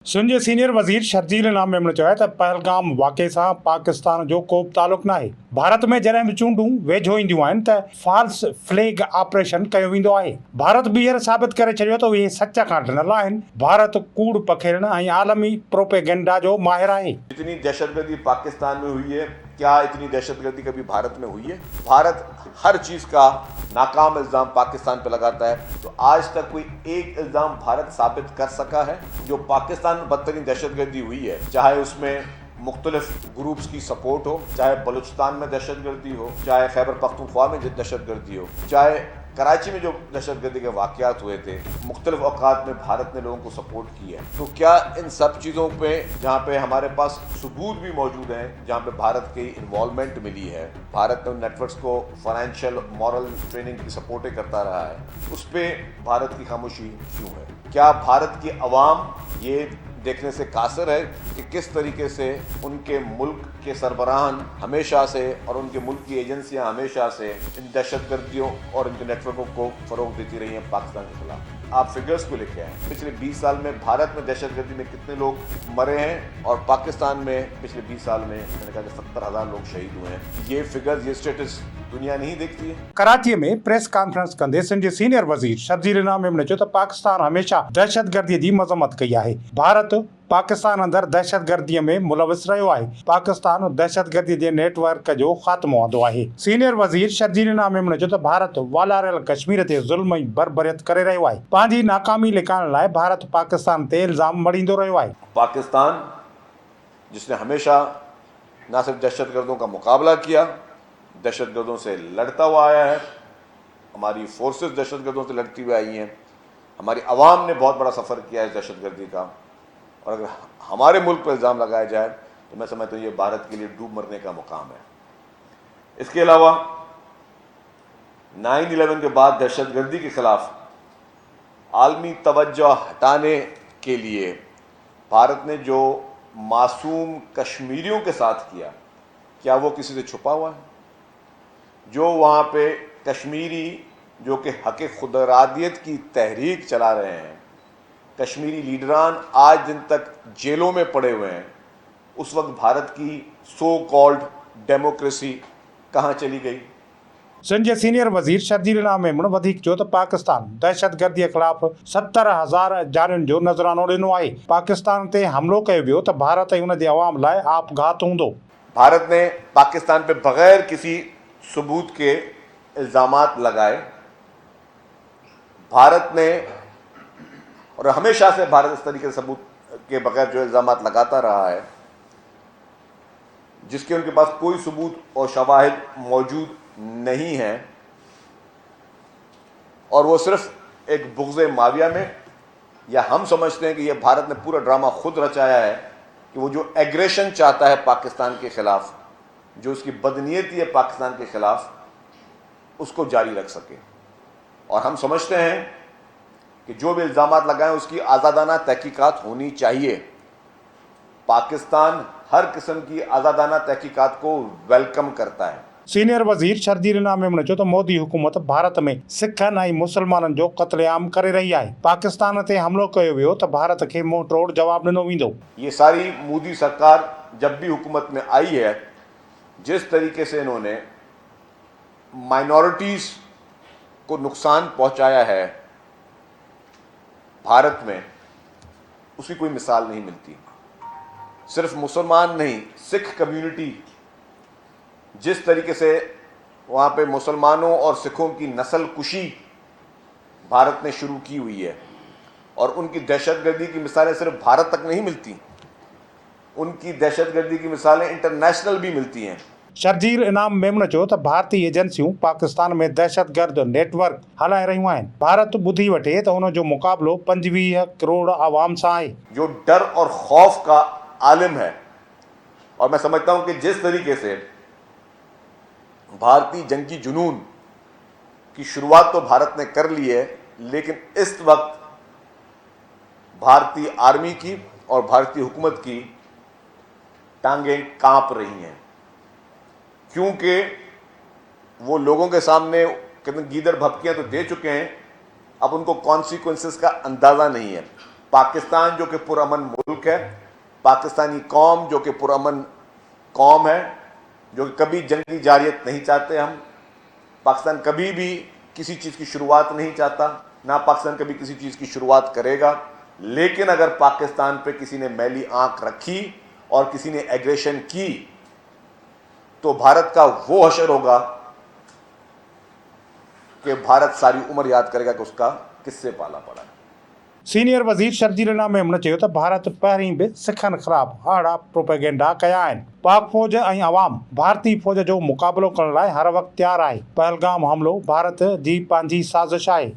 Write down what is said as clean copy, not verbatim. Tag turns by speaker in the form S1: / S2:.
S1: Sanjay senior वज़ीर शर्जील इनाम मेमण चयो त पहलगाम वाक़े सां पाकिस्तान जो को बि तालुक़ नाहे। भारत में जॾहिं बि चूंडूं वेझो ईंदियूं आहिनि त फॉल्स फ्लैग ऑपरेशन कयो वेंदो आहे। भारत ॿीहर साबित करे छॾियो त उहे सच खां ॾिनल आहिनि। भारत कूड़ पखेड़ण ऐं आलमी प्रोपेगेंडा जो माहिर आहे।
S2: जितनी दहशतगर्दी पाकिस्तान में हुई है, क्या इतनी दहशतगर्दी कभी भारत में हुई है? भारत हर चीज़ का नाकाम इल्ज़ाम पाकिस्तान पे लगाता है, तो आज तक कोई एक इल्ज़ाम भारत साबित कर सका है जो पाकिस्तान में बदतरीन दहशतगर्दी हुई है, चाहे उसमें मुख्तलिफ ग्रुप्स की सपोर्ट हो, चाहे बलूचिस्तान में दहशतगर्दी हो, चाहे खैबर पख्तूनख्वा में दहशतगर्दी हो, चाहे कराची में जो दहशतगर्दी के वाक़यात हुए थे, मुख्तलिफ औकात में भारत ने लोगों को सपोर्ट की है। तो क्या इन सब चीज़ों पे जहाँ पे हमारे पास सबूत भी मौजूद हैं, जहाँ पे भारत की इन्वॉल्वमेंट मिली है, भारत ने नेटवर्क्स को फाइनेंशियल मॉरल ट्रेनिंग की सपोर्टें करता रहा है, उस पर भारत की खामोशी क्यों है? क्या भारत की अवाम ये देखने से कासिर है कि किस तरीके से उनके मुल्क के सरबराहान हमेशा से और उनके मुल्क की एजेंसियां हमेशा से इन दहशतगर्दियों और इनके नेटवर्कों को फ़रोग देती रही हैं पाकिस्तान के खिलाफ? आप फिगर्स को लेके आए, पिछले 20 साल में भारत में दहशतगर्दी में कितने लोग मरे हैं और पाकिस्तान में पिछले 20 साल में मैंने कहा कि 70,000 लोग शहीद हुए हैं। ये फिगर्स, ये स्टेटस दुनिया नहीं देखती है।
S1: कराची में प्रेस कॉन्फ्रेंस कंदे संजय सीनियर वज़ीर शर्जील इनाम मेमण चयो त पाकिस्तान हमेशा दहशतगर्दी जी मज़म्मत कई आहे। भारत पाकिस्तान अंदर दहशतगर्दी में मुलविस रहियो आहे। पाकिस्तान दहशतगर्दी जे नेटवर्क जो ख़ात्मो आंदो आहे। सीनियर वज़ीर शर्जील इनाम मेमण चयो त भारत वालारियल कश्मीर ते ज़ुल्म ऐं बर्बरियत करे रहियो आहे। पंहिंजी नाकामी लिकाइण लाइ भारत पाकिस्तान ते इल्ज़ाम मड़ींदो रहियो आहे।
S2: पाकिस्तान जिसने हमेशा न सिर्फ दहशतगर्दों का मुकाबला किया, दहशतगर्दों से लड़ता हुआ आया है, हमारी फोर्सेस दहशतगर्दों से लड़ती हुई आई हैं, हमारी आवाम ने बहुत बड़ा सफ़र किया है दहशतगर्दी का, और अगर हमारे मुल्क पर इल्ज़ाम लगाया जाए तो मैं समझता हूँ ये भारत के लिए डूब मरने का मुकाम है। इसके अलावा 9/11 के बाद दहशतगर्दी के खिलाफ आलमी तवज्जो हटाने के लिए भारत ने जो मासूम कश्मीरियों के साथ किया, क्या वो किसी से छुपा हुआ है? जो वहाँ पे कश्मीरी जो कि हक़ खुदरादियत की तहरीक चला रहे हैं, कश्मीरी लीडरान आज दिन तक जेलों में पड़े हुए हैं, उस वक्त भारत की सो कॉल्ड डेमोक्रेसी कहाँ चली गई?
S1: संजय सीनियर वज़ीर शर्जील इनाम मेमण वधीक चयो त पाकिस्तान दहशतगर्दी के ख़िलाफ़ 70,000 जानियुनि जो नज़रानो ॾिनो आहे। पाकिस्तान ते हमलो कयो वियो त भारत ऐं उन जे अवाम लाइ आपघात हूंदो।
S2: भारत ने पाकिस्तान पे बगैर किसी सबूत के इल्ज़ामात लगाए। भारत ने, और हमेशा से भारत इस तरीके से सबूत के बगैर जो इल्ज़ामात लगाता रहा है, जिसके उनके पास कोई सबूत और शवाहिद मौजूद नहीं है, और वो सिर्फ एक बुग़्ज़ माविया में, या हम समझते हैं कि ये भारत ने पूरा ड्रामा खुद रचाया है कि वो जो एग्रेशन चाहता है पाकिस्तान के ख़िलाफ़, जो उसकी बदनीयती है पाकिस्तान के ख़िलाफ़, उसको जारी रख सके। और हम समझते हैं कि जो भी इल्ज़ामात लगाएं उसकी आज़ादाना तहकीकात होनी चाहिए। पाकिस्तान हर किस्म की आज़ादाना तहकीकात को वेलकम करता है।
S1: सीनियर वज़ीर शर्जील इनाम मेमण चयो त मोदी हुकूमत भारत में सिखनि ऐं मुसलमाननि जो क़त्लेआम करे रही आहे। पाकिस्तान ते हमलो कयो वियो त भारत खे मुंहुं तोड़ जवाब ॾिनो वेंदो।
S2: ये सारी मोदी सरकार जब भी हुकूमत में आई है, जिस तरीके से इन्होंने माइनॉरिटीज़ को नुकसान पहुंचाया है भारत में, उसकी कोई मिसाल नहीं मिलती। सिर्फ मुसलमान नहीं, सिख कम्युनिटी, जिस तरीके से वहाँ पे मुसलमानों और सिखों की नस्ल कुशी भारत ने शुरू की हुई है, और उनकी दहशतगर्दी की मिसालें सिर्फ भारत तक नहीं मिलती, उनकी दहशतगर्दी की मिसालें इंटरनेशनल भी मिलती हैं।
S1: शर्जील इनाम मेमण चयो त भारतीय एजेंसियूं पाकिस्तान में दहशतगर्द नेटवर्क हलाए रहियूं आहिनि। भारत ॿुधी वठे त उन जो मुक़ाबिलो 25 करोड़ आवाम सां आहे,
S2: जो डर और खौफ का आलिम है। और मैं समझता हूं कि जिस तरीके से भारतीय जंगी जुनून की शुरुआत तो भारत ने कर ली है, लेकिन इस वक्त भारतीय आर्मी की और भारतीय हुकूमत की टांगें कांप रही हैं, क्योंकि वो लोगों के सामने कितने गीदड़ भपकियां तो दे चुके हैं, अब उनको कॉन्सिक्वेंसेस का अंदाज़ा नहीं है। पाकिस्तान जो कि पुरअमन मुल्क है, पाकिस्तानी कौम जो कि पुरअमन कौम है, जो कि कभी जंगी जारियत नहीं चाहते हम। पाकिस्तान कभी भी किसी चीज़ की शुरुआत नहीं चाहता, ना पाकिस्तान कभी किसी चीज़ की शुरुआत करेगा। लेकिन अगर पाकिस्तान पे किसी ने मैली आंख रखी और किसी ने एग्रेशन की तो भारत का वो हशर होगा कि भारत सारी उम्र याद करेगा कि उसका किससे पाला पड़ा है।
S1: सीनियर वज़ीर शर्जील इनाम मेमन चयो त भारत पहिरीं बि सिखनि ख़िलाफ़ आड़ा प्रोपेगेंडा कया आहिनि। पाक फ़ौज ऐं अवाम भारतीय फ़ौज जो मुक़ाबिलो करण लाइ हर वक़्तु तयारु आहे। पहलगाम हमिलो भारत जी पंहिंजी साज़िश आहे।